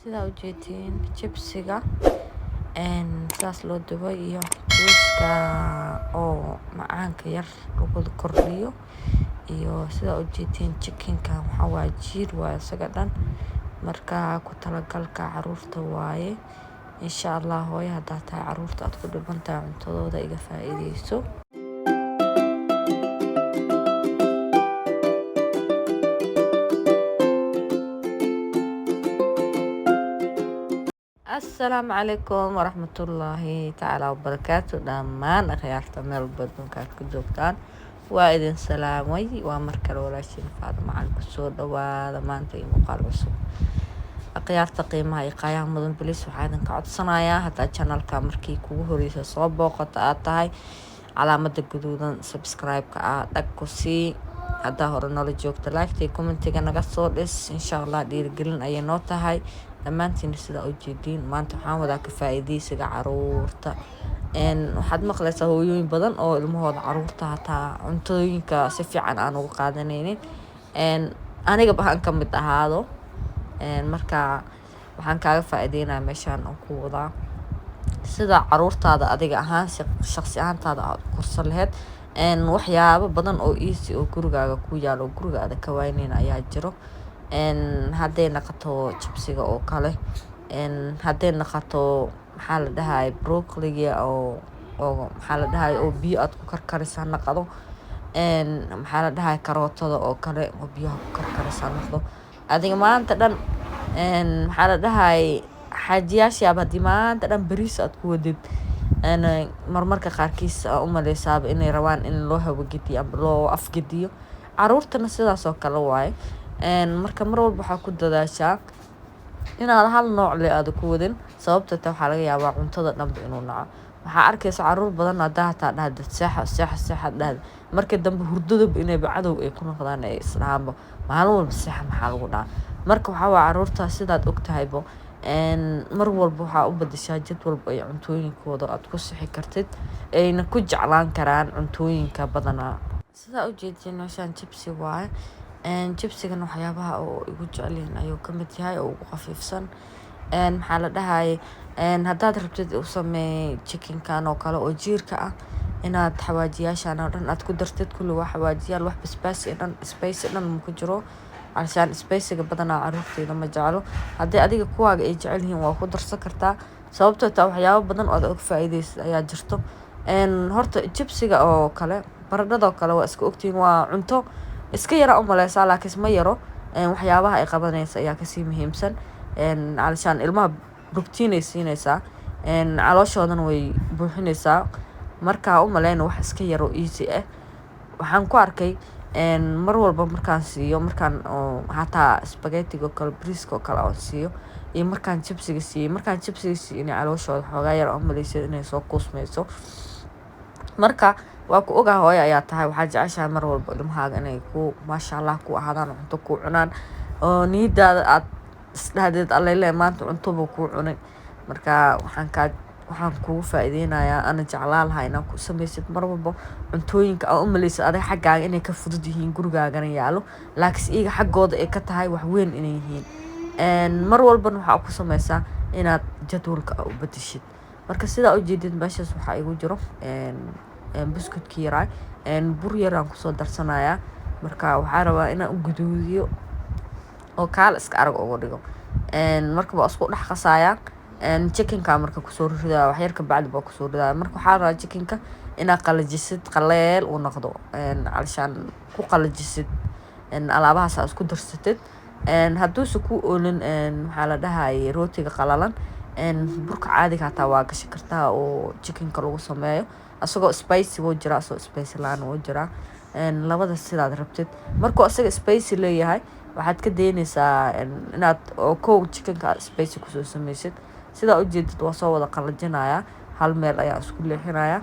sida u jeedin chipsiga saas loo dubay iyo juuska oo macaanka yar lagu kordhiyo iyo sida u jeedin chickenka waxa waa jiir waa isaga dhan marka ku talagalka caruurta waaye insha Allah hooyo hadaa tahay caruurta aad ku dhibantahay cuntadooda iga faa'iideyso. السلام عليكم ورحمة الله تعالى وبركاته دمان أخيارتا ميل بدونكاد كجوجتان وإذن سلامي ومركل ولا شيء فاضي مع البسور دوادا مانتي مقال بسور أخيارتا قيمة إيقايا مدن بليس وحايدن كعد صنايا حتى channel كامركي كوهوريسا صوبو قطعاتاي علامة الجدودن سبسكرايب كأدكوسي هذا هو رنولي جوجتا لايفتي كومنتيغا نغسو ديس إن شاء الله دير قلن أي نوتاهاي dhammaantiin sida u jeedin maanta waxaan wadaa ka faa'iideysiga caruurta waxaad maqlaysaa hooyooyin badan oo ilmahooda caruurta hataa cuntooyinka si fiican aan uga qaadanaynin aniga baan ka mid ahaado marka waxaan kaaga faa'iideynaa meeshaan oo ku wadaa sida caruurtaada adiga ahaan shakhsi ahaantaada aad korsan lahayd waxyaabo badan oo easy oo gurigaaga ku yaalo oo gurigaada ka waynayna ayaa jiro hadday naqato chipsiga oo kale hadday naqato maxaa la dhahay broccoli oo maxaa la dhahay oo biyo aad ku karkarisa naqado maxaa la dhahay karootada oo kale oo biyo ku karkarisa naqdo adiga maanta dhan maxaa la dhahay xaajiyaasha haddii maanta dhan bariis aad ku wadid marmarka qaarkiis u maleysaaba inay rabaan in loo hawo gediyo ama loo afgediyo caruurtana sidaas oo kale waaye marka mar walba waxaa ku dadaashaa inaad hal nooc leh aad ku wadin sababta waxaa laga yaabaa cuntada dhanba inuu naco waxaa arkaysa caruur badan hadaa hataa dhahda seexa dhahda markii dambe hurdadaba inay cadow ay ku noqdaan ay islaamba maalin walba seexa maxaa lagu dhaca marka waxaa waa caruurta sidaad ogtahaybo mar walba waxaa u badashaa jadwalba ay cuntooyinkooda aad ku sixi kartid ayna ku jeclaan karaan cuntooyinka badanaa sidaa u jeedin meeshaan chipsi waaye chipsigan waxyaabaha oo igu jecelyihiin ayuu ka mid yahay oo ugu khafiifsan maxaa la dhahay haddaad rabtid u sameey chickenkan oo kale oo jiirka ah inaad xawaajiyaashan oo dhan aad ku dartid kulli waa xawaajiyaal wax basbaasi dhan spicy dhan ma ku jiro علشان spacega badanaa caruurteyda ma jeclo haddii adiga kuwaaga ay jecel yihiin waa ku darsan kartaa sababtoo taa waxyaabo badan oo aad og faa'iideysid ayaa jirto horta chipsiga oo kale baradhada oo kale waa iska ogtihiin waa cunto iska yara u maleysaa laakiin ma yaro waxyaabaha ay qabanaysa ayaa kasii muhiimsan علشان ilmaha protein ay siinaysaa calooshoodana way buuxinaysaa marka u maleyna wax iska yaro easy ah waxaan ku arkay mar walba markaan siiyo markaan hataa spaghetti oo kale briska oo kale oo siiyo iyo markaan chipsiga siiyo inay calooshooda xoogaa yar u maleysa inay soo kuusmayso marka waa ku ogaa hooyo ayaa tahay waxaa jeceshahay mar walba ilmahaaga inay ku maasha Allah ku ahaadaan cunto ku cunaan oo niyadaada aad isdhahdeed alleyle maanta cunto buu ku cunay marka waxaan kugu faa'iideynayaa ana jeclaan lahaa inaan ku samaysid mar walba cuntooyinka aan u maleysid adiga xaggaaga inay ka fudud yihiin gurigaagana yaalo laakiin iyaga xaggooda ay ka tahay wax weyn inay yihiin mar walbana waxaa ku samaysaa inaad jadwalka u bedeshid marka sidaa u jeedid meeshaas waxaa igu jiro buskudkii yaraa bur yaraan kusoo darsanayaa marka waxaa rabaa inaan u guduudiyo oo kaala iska arag uga dhigo marka waa isku dhex qasayaa chickenka marka kusoo ridaa wax yar ka bacdi baa kusoo ridaa marka waxaa rabaa chickenka inaad qalajisid qaleel uu noqdo علشان ku qalajisid alaabahaas aad isku darsatid hadduusa ku oolin maxaa la dhahay rootiga qalalan burka caadiga hataa waa gashi kartaa oo chickenka lagu sameeyo asagoo spicy wuu jiraa asagoo spicy laan wuu jiraa labada sidaad rabtid markuu asaga spicy leeyahay waxaad ka daynaysaa inaad kow chickenka spicy kusoo samaysid sidaa u jeedid waa soo wada qalajinayaa hal meel ayaa isku leexinayaa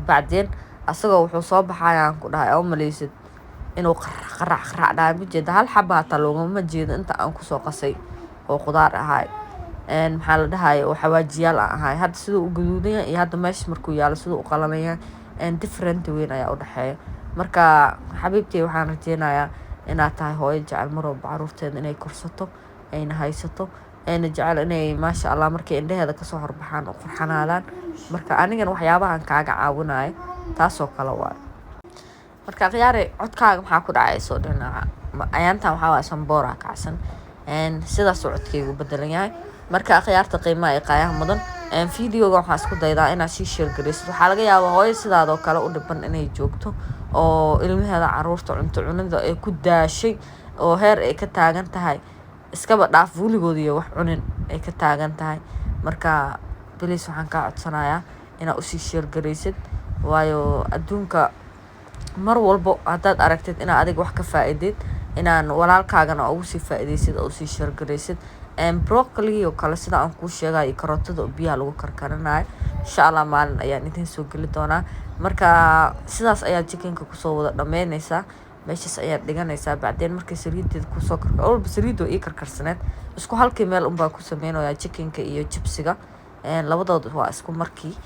bacdeen asagoo wuxuu soo baxayaan ku dhahay oo maleysid inuu qarax dhahay ma jeeda hal xaba hataa loogama jeedo inta aan kusoo qasay oo khudaar ahay maxaa la dhahay oo xawaajiyaal ahay hadda siduu u gaduudan yahay iyo hadda meesha markuu yaalo siduu u qalanaya different weyn ayaa u dhaxeeya marka xabiibtay waxaan rajeynayaa inaad tahay hooyo jecel mar walba caruurteeda inay korsato ayna haysato ayna jecel inay maasha allah markay indhaheeda kasoo horbaxaan oo farxanaadaan. marka anigana waxyaabahan kaaga caawinayo taasoo kale waa. marka khiyaare codkaaga maxaa ku dhacay soo dhinaca ayaantan waxaa waay sanboora kacsan sidaas codkaygu bedelan yahay. marka khiyaarta qiimaha ee qaayaha mudan videoga waxaan isku daydaa inaad sii share gareysid. waxaa laga yaabaa hooyo sidaadoo kale u dhiban inay joogto oo ilmaheeda caruurta cunto cunida ay ku daashay oo heer ay ka taagan tahay iskaba dhaaf weligood iyo wax cunin ay ka taagan tahay. marka bilis waxaan kaa codsanayaa inaad usii share gareysid, waayo adduunka mar walbo haddaad aragtid inaad adiga wax ka faa'iideed inaan walaalkaagana ugu sii faa'iideysid oo usii share gareysid. broccoli oo kale sida aan kuu sheegay iyo karootada oo biyaha lagu karkarinayo insha allah maalin ayaan idin soo geli doonaa. marka sidaas ayaa chickenka kusoo wada dhameynaysaa, meeshaas ayaad dhiganaysaa. bacdeen markay saliideeda kusoo karkar walba saliidoo ii karkarsaneed isku halkii meel unbaa ku sameynayaa chickenka iyo jibsiga labadood waa isku markii.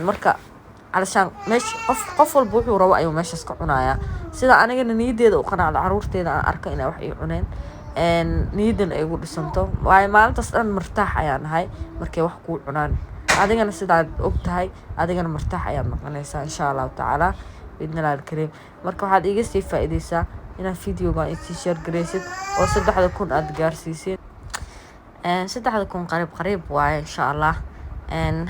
marka علشان مش قف البوح وروا أيوة مش أسكع عنايا سيدا أنا جن نيدي ذا وقناع العرور تيدا أركا إنا وحي عنين نيدن أيوة بسنتو وعي مالت أصلا مرتاح يعني هاي مركي وحكو عنان هذا جن سيدا أبت هاي هذا جن مرتاح يعني مقنيسا إن شاء الله تعالى بإذن الله الكريم. مركو حد يجي سيفا إديسا إنا فيديو قا يتشير جريسيد أو سيدا حدا يكون أدقار سيسين سيدا حدا يكون قريب واي إن شاء الله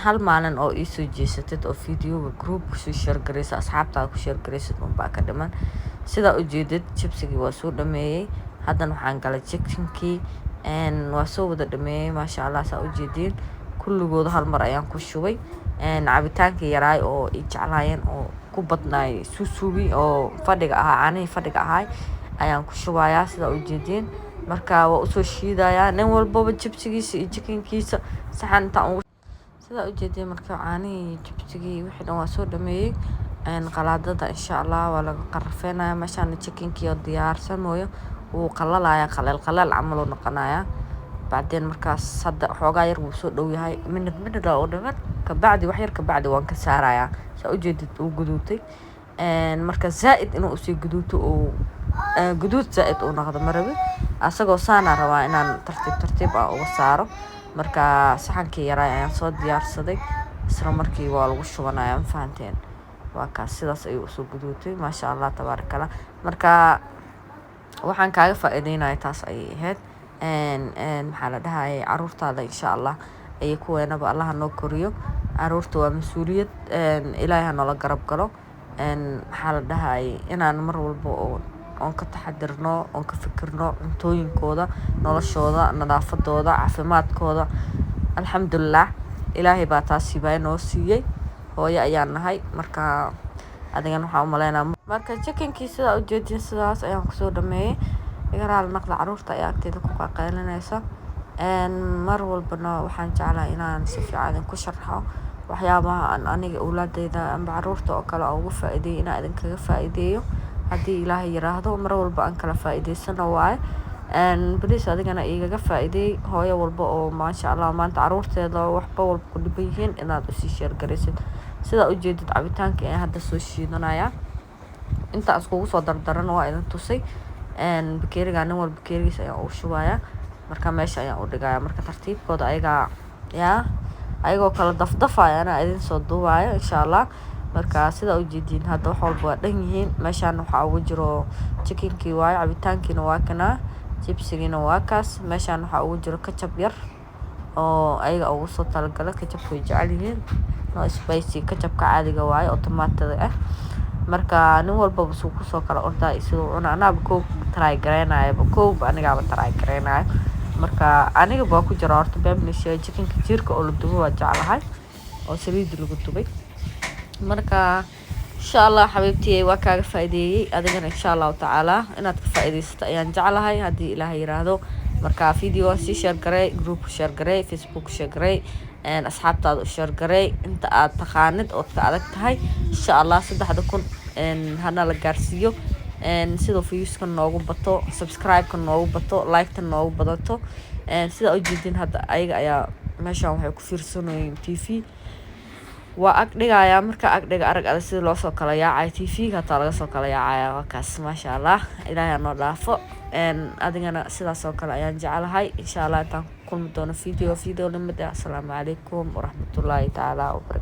hal maalin oo ii soo jeesatid oo videoga group kusoo share gareysa asxaabtaada ku share gareysid unbaa ka dhiman. sidaa u jeedid jibsigii waa soo dhameeyey, haddana waxaan galay chickenkii waa soo wada dhameeyey maasha allah. saa u jeediin kulligooda hal mar ayaan ku shubay. cabitaankii yaraay oo i jeclaayeen oo ku badnaay suusuugi oo fadhiga ahaa caanihii fadhiga ahaay ayaan ku shubayaa sidaa u jeediin. marka waa usoo shiidayaa nin walbaba jibsigiisa iyo chickenkiisa saxan intaan sidaa u jeediyay. marka caanihii jibsigii wixii dhan waa soo dhameeyey qalaadada insha allah waa laga qarafeynaya. meeshaan chickenkii oo diyaarsan mooyo wuu qalalaya qaleel camal oo noqonaya. bacdeen markaas hadda xoogaa yar wuu soo dhow yahay minid oo dhiman kabacdi wax yar kabacdi waan ka saarayaa. saa u jeedid uu guduutay marka zaa'id inuu usii guduuto oo guduud zaa'id uu noqdo marabi asagoo saana rabaa inaan tartiib ah uga saaro. marka saxankii yaraa ayaan soo diyaarsaday isla markii waa lagu shubanaya ma fahanteen. waa kaas sidaas ayuu usoo guduutay maasha allah tabaarakallah. marka waxaan kaaga faa'iideynaya taas ayay ahayd maxaa la dhahayay caruurtaada insha allah ayay kuweenaba allah noo koriyo. caruurta waa mas-uuliyad ilaahay ha noola garab galo. maxaa la dhahayay inaan mar walba oon ka taxadirno oon ka fikirno cuntooyinkooda, noloshooda, nadaafadooda, caafimaadkooda. alxamdulilah ilaahay baa taasi baa noo siiyey, hooyo ayaan nahay. marka adigana waxaan u maleynaa marka chickenkii sidaa u jeedin sidaas ayaan kusoo dhameeyey. igaraal naqda caruurta ayaa agteeda ku qaqaylinaysa mar walbana waxaan jeclahay inaan si fiican ku sharxo waxyaabaha aan aniga awlaadeyda amba caruurta oo kale ugu faa'iideeyo inaan idinkaga faa'iideeyo haddii ilaahay yiraahdo. mar walba aan kala faa'iideysano waaye bariis adigana igaga faa'iideey hooyo walba oo maasha allah maanta caruurteeda waxba walba ku dhiban yihiin inaad usii share gareysid. sidaa u jeedid cabitaanka ayaan hadda soo shiidanayaa inta iskugu soo dardaran waa idin tusay. bakeeriga nin walba bakeerigiisa ayaan ugu shubayaa. marka meesha ayaan u dhigayaa. marka tartiibkooda ayagoo kala dafdafayana idin soo duubaya insha allah. marka sidaa u jeediin hadda wax walba waa dhan yihiin. meeshaan waxaa ugu jiro chickenkii waayo, cabitaankiina waa kana, jibsigiina waa kaas. meeshaan waxaa ugu jiro kajab yar oo ayaga ugu soo talagalay. kajabka way jecel yihiin no spicy kajabka caadiga waayo oo tomaatada ah. marka nin walbaba suu kusoo kala ordaa siduu cuna. anaaba koob try gareynayo anigaaba try gareynayo. marka aniga baa ku jira horta beebnisha chickenka jiirka oo la dubo waa jeclahay oo saliid lagu dubay. marka insha allah xabiibtii waa kaaga faa'iideeyay adigana insha allah taala inaad ka faa'iideysato ayaan jeclahay haddii ilaahay yiraahdo. marka video si share garey, group share garey, facebook share garey asxaabtaada u share garey inta aad taqaanid oo ka adag tahay insha allah 3,000 hana la gaarsiiyo sidoo viewska noogu bato, subscribe-ka noogu bato, like-ta noogu badato. sidaa u jeedin hadda ayaga ayaa meeshaan waxay ku fiirsanayeen TV waa ag dhigayaa marka ag dhiga arag ada sida loo soo kala yaacay TV-ga hataa laga soo kala yaacaya waa kaas maasha allah ilaahay noo dhaafo adigana sidaas oo kale ayaan jecelahay insha allah intaan kulmi doono video lamid ah. Assalaamu calaykum waraxmatullaahi tacaala wabarakaatu.